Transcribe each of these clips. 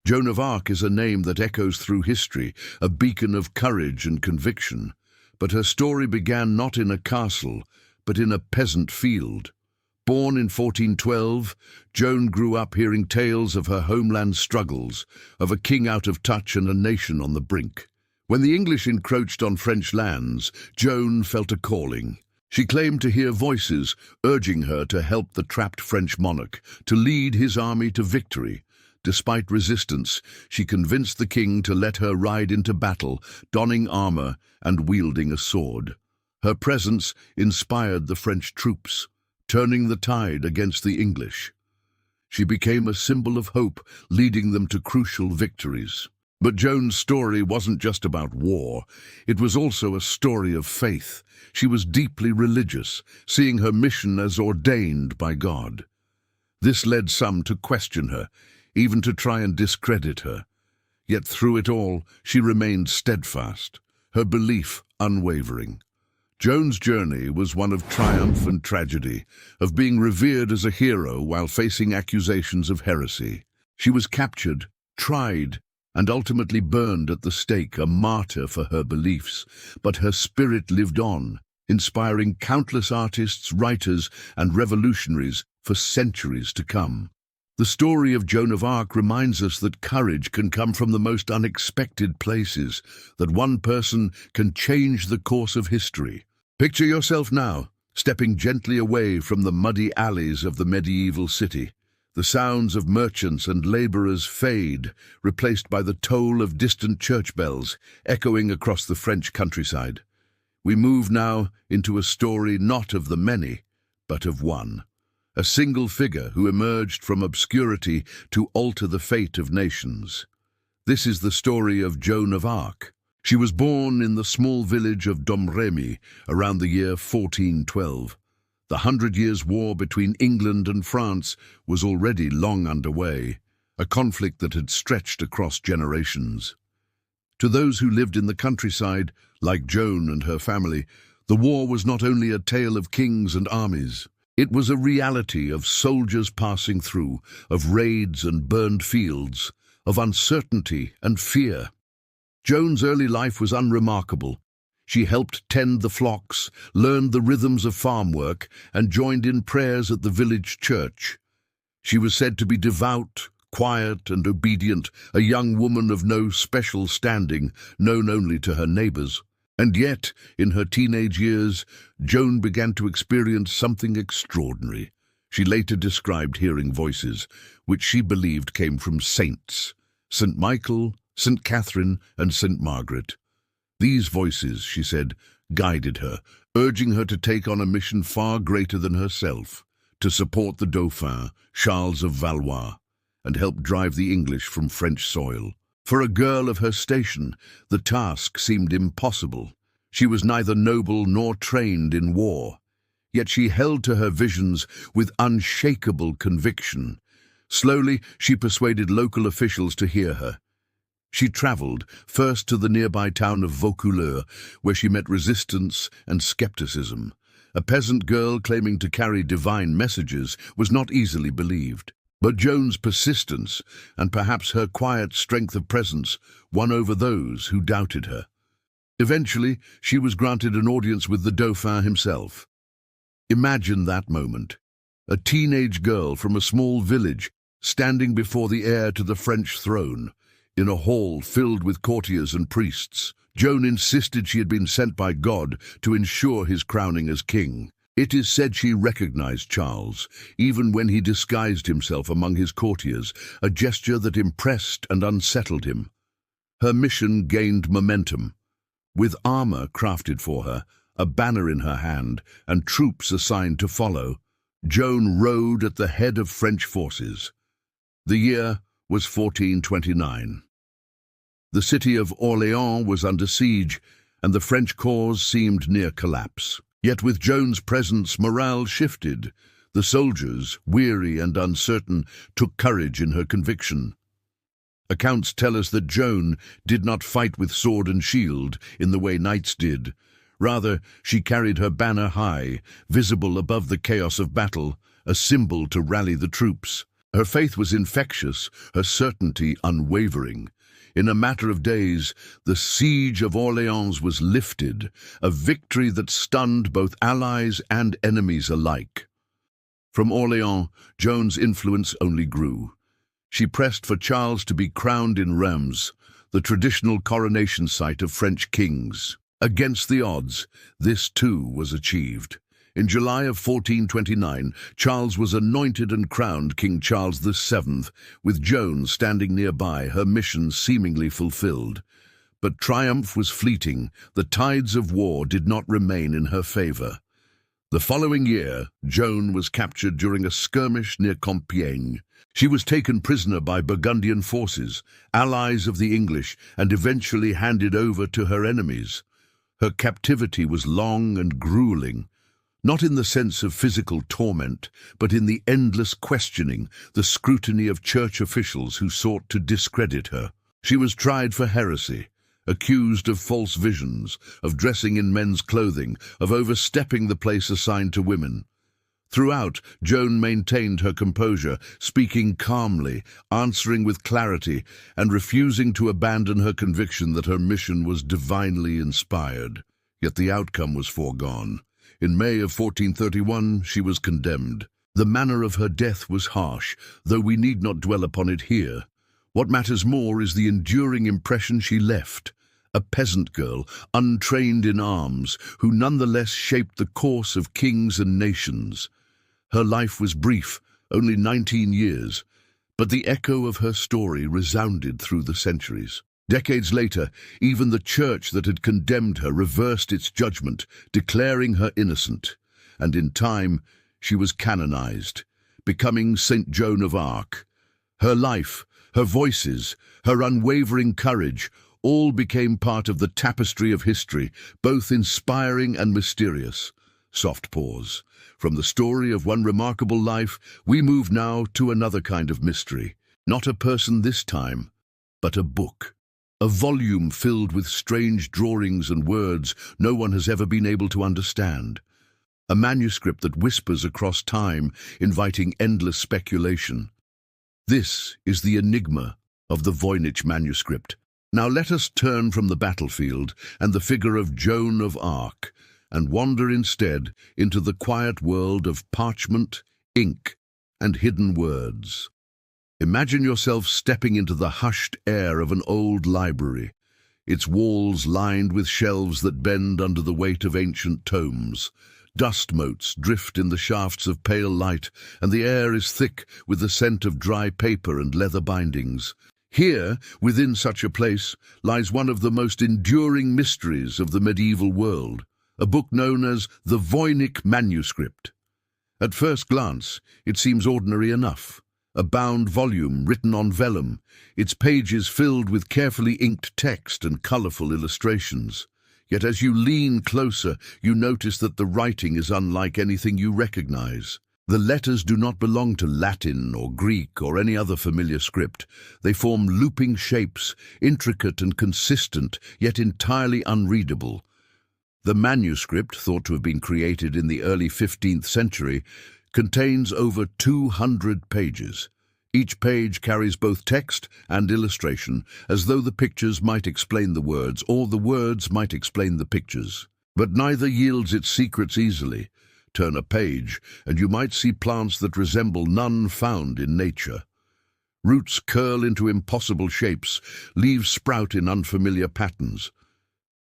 Joan of Arc is a name that echoes through history, a beacon of courage and conviction. But her story began not in a castle, but in a peasant field. Born in 1412, Joan grew up hearing tales of her homeland's struggles, of a king out of touch and a nation on the brink. When the English encroached on French lands, Joan felt a calling. She claimed to hear voices urging her to help the trapped French monarch, to lead his army to victory. Despite resistance, she convinced the king to let her ride into battle, donning armor and wielding a sword. Her presence inspired the French troops, turning the tide against the English. She became a symbol of hope, leading them to crucial victories. But Joan's story wasn't just about war. It was also a story of faith. She was deeply religious, seeing her mission as ordained by God. This led some to question her, even to try and discredit her. Yet through it all, she remained steadfast, her belief unwavering. Joan's journey was one of triumph and tragedy, of being revered as a hero while facing accusations of heresy. She was captured, tried, and ultimately burned at the stake, a martyr for her beliefs. But her spirit lived on, inspiring countless artists, writers, and revolutionaries for centuries to come. The story of Joan of Arc reminds us that courage can come from the most unexpected places, that one person can change the course of history. Picture yourself now, stepping gently away from the muddy alleys of the medieval city. The sounds of merchants and laborers fade, replaced by the toll of distant church bells echoing across the French countryside. We move now into a story not of the many, but of one. A single figure who emerged from obscurity to alter the fate of nations. This is the story of Joan of Arc. She was born in the small village of Domremy around the year 1412. The 100 Years' War between England and France was already long underway, a conflict that had stretched across generations. To those who lived in the countryside, like Joan and her family, the war was not only a tale of kings and armies. It was a reality of soldiers passing through, of raids and burned fields, of uncertainty and fear. Joan's early life was unremarkable. She helped tend the flocks, learned the rhythms of farm work, and joined in prayers at the village church. She was said to be devout, quiet, and obedient, a young woman of no special standing, known only to her neighbors. And yet, in her teenage years, Joan began to experience something extraordinary. She later described hearing voices, which she believed came from saints, St. Michael, St. Catherine, and St. Margaret. These voices, she said, guided her, urging her to take on a mission far greater than herself, to support the Dauphin, Charles of Valois, and help drive the English from French soil. For a girl of her station, the task seemed impossible. She was neither noble nor trained in war. Yet she held to her visions with unshakable conviction. Slowly, she persuaded local officials to hear her. She traveled, first to the nearby town of Vaucouleurs, where she met resistance and skepticism. A peasant girl claiming to carry divine messages was not easily believed. But Joan's persistence, and perhaps her quiet strength of presence, won over those who doubted her. Eventually, she was granted an audience with the Dauphin himself. Imagine that moment. A teenage girl from a small village, standing before the heir to the French throne. In a hall filled with courtiers and priests, Joan insisted she had been sent by God to ensure his crowning as king. It is said she recognized Charles, even when he disguised himself among his courtiers, a gesture that impressed and unsettled him. Her mission gained momentum. With armor crafted for her, a banner in her hand, and troops assigned to follow, Joan rode at the head of French forces. The year was 1429. The city of Orléans was under siege, and the French cause seemed near collapse. Yet with Joan's presence, morale shifted. The soldiers, weary and uncertain, took courage in her conviction. Accounts tell us that Joan did not fight with sword and shield in the way knights did. Rather, she carried her banner high, visible above the chaos of battle, a symbol to rally the troops. Her faith was infectious, her certainty unwavering. In a matter of days, the siege of Orleans was lifted, a victory that stunned both allies and enemies alike. From Orleans, Joan's influence only grew. She pressed for Charles to be crowned in Reims, the traditional coronation site of French kings. Against the odds, this too was achieved. In July of 1429, Charles was anointed and crowned King Charles VII, with Joan standing nearby, her mission seemingly fulfilled. But triumph was fleeting. The tides of war did not remain in her favor. The following year, Joan was captured during a skirmish near Compiègne. She was taken prisoner by Burgundian forces, allies of the English, and eventually handed over to her enemies. Her captivity was long and grueling, not in the sense of physical torment, but in the endless questioning, the scrutiny of church officials who sought to discredit her. She was tried for heresy, accused of false visions, of dressing in men's clothing, of overstepping the place assigned to women. Throughout, Joan maintained her composure, speaking calmly, answering with clarity, and refusing to abandon her conviction that her mission was divinely inspired. Yet the outcome was foregone. In May of 1431, she was condemned. The manner of her death was harsh, though we need not dwell upon it here. What matters more is the enduring impression she left. A peasant girl, untrained in arms, who nonetheless shaped the course of kings and nations. Her life was brief, only 19 years, but the echo of her story resounded through the centuries. Decades later, even the church that had condemned her reversed its judgment, declaring her innocent. And in time, she was canonized, becoming Saint Joan of Arc. Her life, her voices, her unwavering courage, all became part of the tapestry of history, both inspiring and mysterious. Soft pause. From the story of one remarkable life, we move now to another kind of mystery. Not a person this time, but a book. A volume filled with strange drawings and words no one has ever been able to understand. A manuscript that whispers across time, inviting endless speculation. This is the enigma of the Voynich manuscript. Now let us turn from the battlefield and the figure of Joan of Arc, and wander instead into the quiet world of parchment, ink, and hidden words. Imagine yourself stepping into the hushed air of an old library, its walls lined with shelves that bend under the weight of ancient tomes. Dust motes drift in the shafts of pale light, and the air is thick with the scent of dry paper and leather bindings. Here, within such a place, lies one of the most enduring mysteries of the medieval world, a book known as the Voynich manuscript. At first glance, it seems ordinary enough. A bound volume written on vellum, its pages filled with carefully inked text and colorful illustrations. Yet as you lean closer, you notice that the writing is unlike anything you recognize. The letters do not belong to Latin or Greek or any other familiar script. They form looping shapes, intricate and consistent, yet entirely unreadable. The manuscript, thought to have been created in the early 15th century, contains over 200 pages. Each page carries both text and illustration, as though the pictures might explain the words, or the words might explain the pictures. But neither yields its secrets easily. Turn a page, and you might see plants that resemble none found in nature. Roots curl into impossible shapes, leaves sprout in unfamiliar patterns.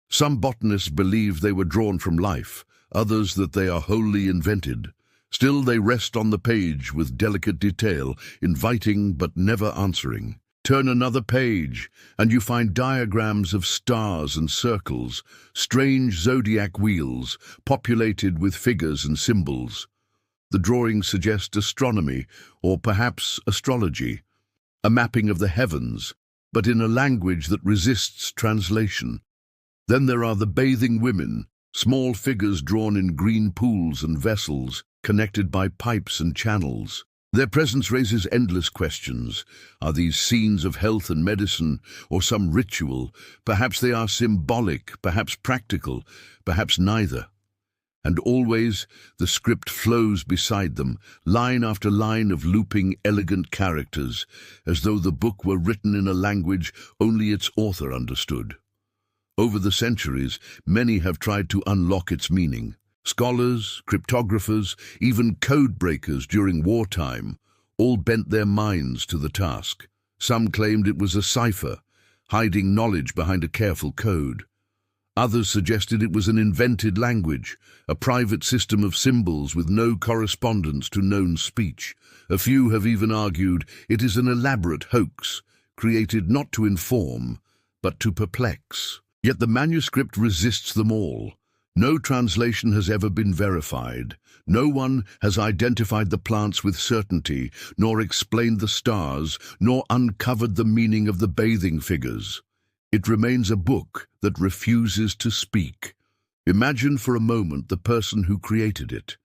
Some botanists believe they were drawn from life, others that they are wholly invented. Still they rest on the page with delicate detail, inviting but never answering. Turn another page, and you find diagrams of stars and circles, strange zodiac wheels, populated with figures and symbols. The drawings suggest astronomy, or perhaps astrology, a mapping of the heavens, but in a language that resists translation. Then there are the bathing women, small figures drawn in green pools and vessels, connected by pipes and channels. Their presence raises endless questions. Are these scenes of health and medicine, or some ritual? Perhaps they are symbolic, perhaps practical, perhaps neither. And always the script flows beside them, line after line of looping, elegant characters, as though the book were written in a language only its author understood. Over the centuries, many have tried to unlock its meaning. Scholars, cryptographers, even code breakers during wartime, all bent their minds to the task. Some claimed it was a cipher, hiding knowledge behind a careful code. Others suggested it was an invented language, a private system of symbols with no correspondence to known speech. A few have even argued it is an elaborate hoax, created not to inform, but to perplex. Yet the manuscript resists them all. No translation has ever been verified. No one has identified the plants with certainty, nor explained the stars, nor uncovered the meaning of the bathing figures. It remains a book that refuses to speak. Imagine for a moment the person who created it.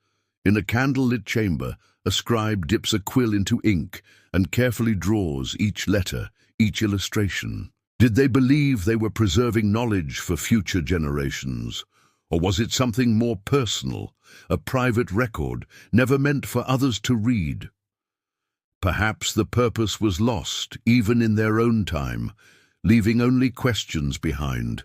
In a candle-lit chamber, a scribe dips a quill into ink and carefully draws each letter, each illustration. Did they believe they were preserving knowledge for future generations? Or was it something more personal, a private record, never meant for others to read? Perhaps the purpose was lost, even in their own time, leaving only questions behind.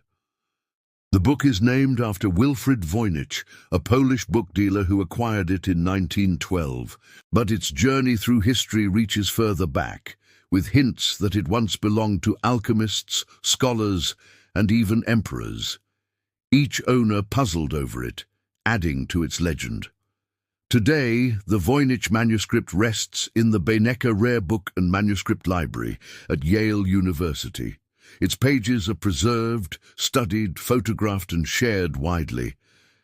The book is named after Wilfrid Voynich, a Polish book dealer who acquired it in 1912, but its journey through history reaches further back, with hints that it once belonged to alchemists, scholars, and even emperors. Each owner puzzled over it, adding to its legend. Today, the Voynich manuscript rests in the Beinecke Rare Book and Manuscript Library at Yale University. Its pages are preserved, studied, photographed, and shared widely,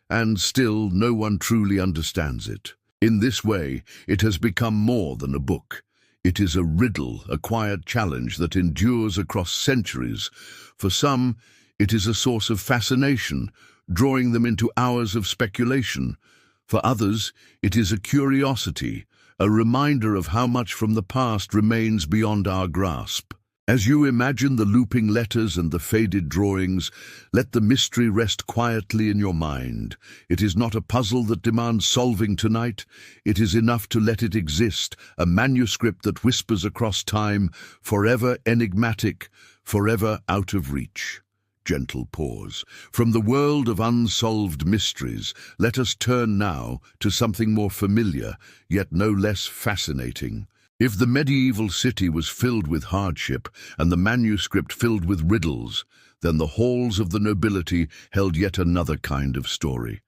and still no one truly understands it. In this way, it has become more than a book. It is a riddle, a quiet challenge that endures across centuries. For some, it is a source of fascination, drawing them into hours of speculation. For others, it is a curiosity, a reminder of how much from the past remains beyond our grasp. As you imagine the looping letters and the faded drawings, let the mystery rest quietly in your mind. It is not a puzzle that demands solving tonight. It is enough to let it exist, a manuscript that whispers across time, forever enigmatic, forever out of reach. Gentle pause. From the world of unsolved mysteries, let us turn now to something more familiar, yet no less fascinating. If the medieval city was filled with hardship and the manuscript filled with riddles, then the halls of the nobility held yet another kind of story.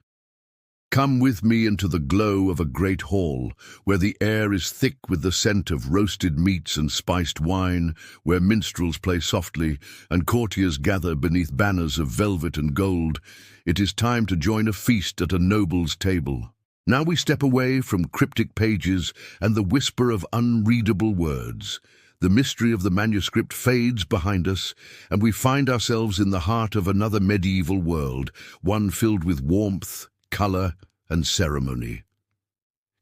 Come with me into the glow of a great hall, where the air is thick with the scent of roasted meats and spiced wine, where minstrels play softly and courtiers gather beneath banners of velvet and gold. It is time to join a feast at a noble's table. Now we step away from cryptic pages and the whisper of unreadable words. The mystery of the manuscript fades behind us, and we find ourselves in the heart of another medieval world, one filled with warmth, color, and ceremony.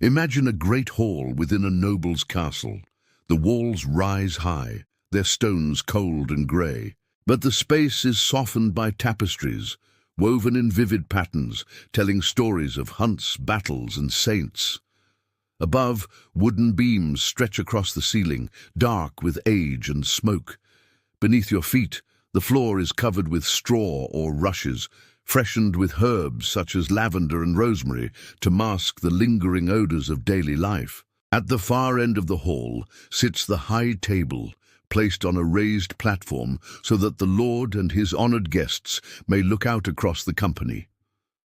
Imagine a great hall within a noble's castle. The walls rise high, their stones cold and grey, but the space is softened by tapestries, woven in vivid patterns, telling stories of hunts, battles, and saints. Above, wooden beams stretch across the ceiling, dark with age and smoke. Beneath your feet, the floor is covered with straw or rushes, freshened with herbs such as lavender and rosemary to mask the lingering odors of daily life. At the far end of the hall sits the high table, placed on a raised platform so that the Lord and his honored guests may look out across the company.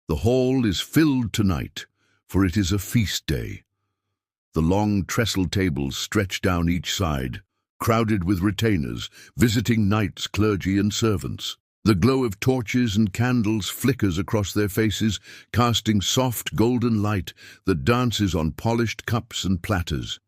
The hall is filled tonight, for it is a feast day. The long trestle tables stretch down each side, crowded with retainers, visiting knights, clergy, and servants. The glow of torches and candles flickers across their faces, casting soft golden light that dances on polished cups and platters.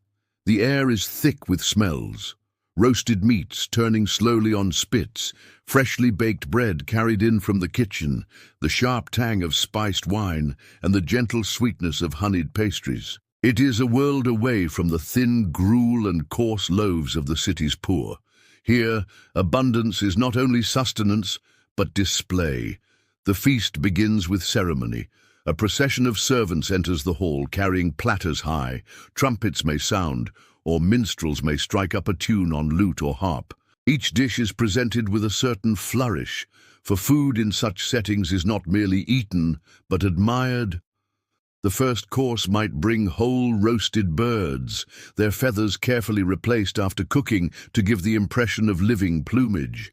The air is thick with smells. Roasted meats turning slowly on spits, freshly baked bread carried in from the kitchen, the sharp tang of spiced wine, and the gentle sweetness of honeyed pastries. It is a world away from the thin gruel and coarse loaves of the city's poor. Here, abundance is not only sustenance, but display. The feast begins with ceremony. A procession of servants enters the hall carrying platters high, trumpets may sound, or minstrels may strike up a tune on lute or harp. Each dish is presented with a certain flourish, for food in such settings is not merely eaten, but admired. The first course might bring whole roasted birds, their feathers carefully replaced after cooking to give the impression of living plumage.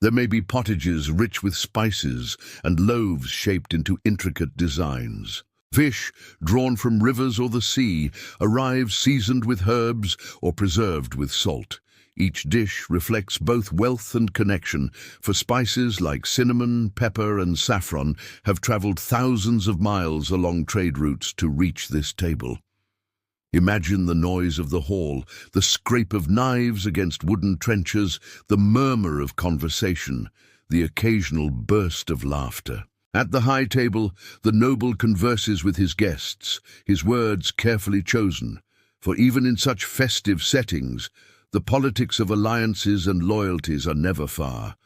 There may be pottages rich with spices and loaves shaped into intricate designs. Fish, drawn from rivers or the sea, arrive seasoned with herbs or preserved with salt. Each dish reflects both wealth and connection, for spices like cinnamon, pepper, and saffron have traveled thousands of miles along trade routes to reach this table. Imagine the noise of the hall, the scrape of knives against wooden trenchers, the murmur of conversation, the occasional burst of laughter. At the high table, the noble converses with his guests, his words carefully chosen, for even in such festive settings, the politics of alliances and loyalties are never far.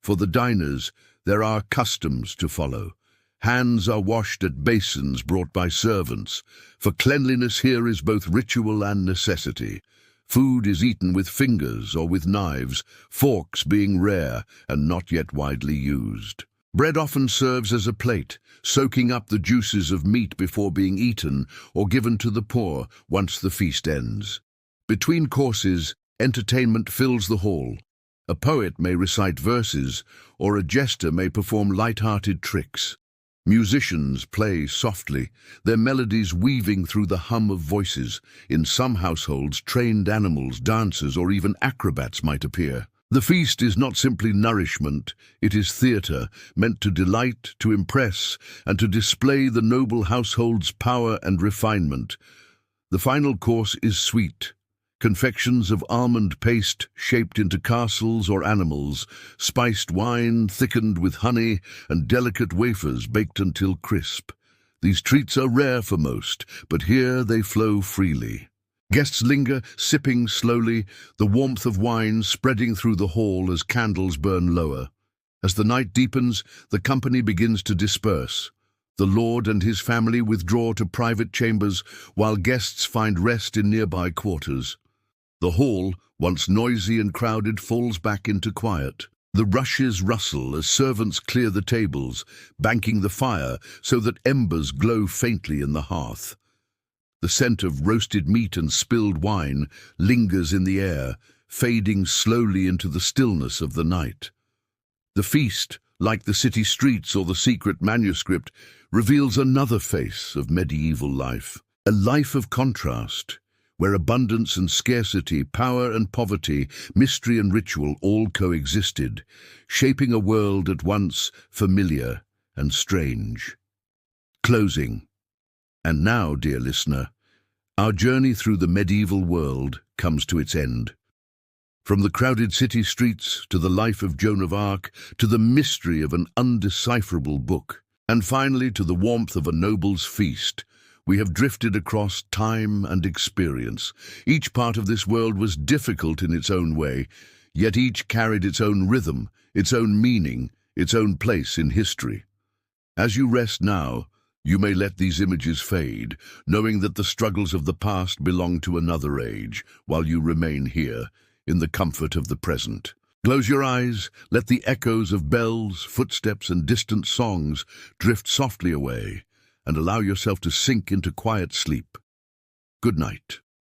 For the diners, there are customs to follow. Hands are washed at basins brought by servants, for cleanliness here is both ritual and necessity. Food is eaten with fingers or with knives, forks being rare and not yet widely used. Bread often serves as a plate, soaking up the juices of meat before being eaten or given to the poor once the feast ends. Between courses, entertainment fills the hall. A poet may recite verses, or a jester may perform light-hearted tricks. Musicians play softly, their melodies weaving through the hum of voices. In some households, trained animals, dancers, or even acrobats might appear. The feast is not simply nourishment, it is theatre, meant to delight, to impress, and to display the noble household's power and refinement. The final course is sweet. Confections of almond paste shaped into castles or animals, spiced wine thickened with honey, and delicate wafers baked until crisp. These treats are rare for most, but here they flow freely. Guests linger, sipping slowly, the warmth of wine spreading through the hall as candles burn lower. As the night deepens, the company begins to disperse. The lord and his family withdraw to private chambers, while guests find rest in nearby quarters. The hall, once noisy and crowded, falls back into quiet. The rushes rustle as servants clear the tables, banking the fire so that embers glow faintly in the hearth. The scent of roasted meat and spilled wine lingers in the air, fading slowly into the stillness of the night. The feast, like the city streets or the secret manuscript, reveals another face of medieval life, a life of contrast, where abundance and scarcity, power and poverty, mystery and ritual all coexisted, shaping a world at once familiar and strange. Closing. And now, dear listener, our journey through the medieval world comes to its end. From the crowded city streets to the life of Joan of Arc, to the mystery of an undecipherable book, and finally to the warmth of a noble's feast, we have drifted across time and experience. Each part of this world was difficult in its own way, yet each carried its own rhythm, its own meaning, its own place in history. As you rest now, you may let these images fade, knowing that the struggles of the past belong to another age, while you remain here, in the comfort of the present. Close your eyes, let the echoes of bells, footsteps, and distant songs drift softly away, and allow yourself to sink into quiet sleep. Good night.